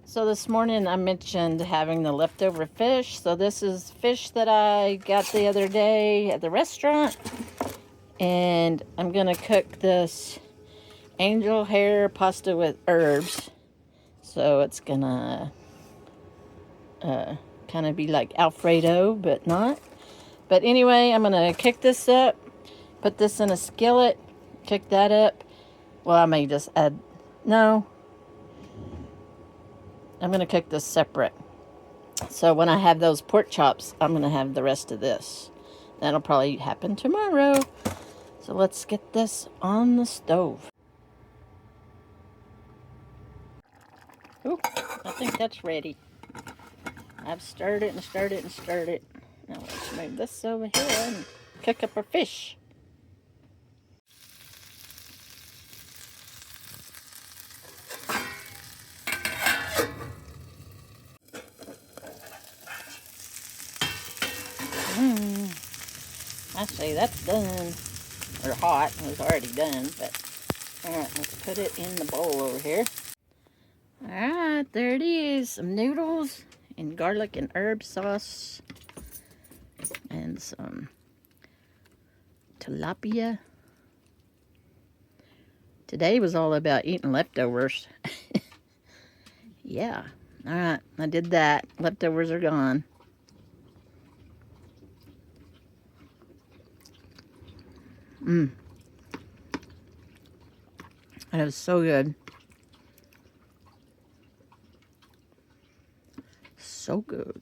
So this morning I mentioned having the leftover fish. So this is fish that I got the other day at the restaurant. And I'm going to cook this angel hair pasta with herbs. So it's going to kind of be like Alfredo, but not. But anyway, I'm going to cook this up. Put this in a skillet. Cook that up. Well, I may just add... No. I'm going to cook this separate. So when I have those pork chops, I'm going to have the rest of this. That'll probably happen tomorrow. So let's get this on the stove. Ooh, I think that's ready. I've stirred it and stirred it and stirred it. Now let's move this over here and cook up our fish. I say that's done. Or hot. It was already done. But alright, let's put it in the bowl over here. Alright, there it is. Some noodles and garlic and herb sauce. And some tilapia. Today was all about eating leftovers. Yeah. Alright, I did that. Leftovers are gone. That is so good. So good.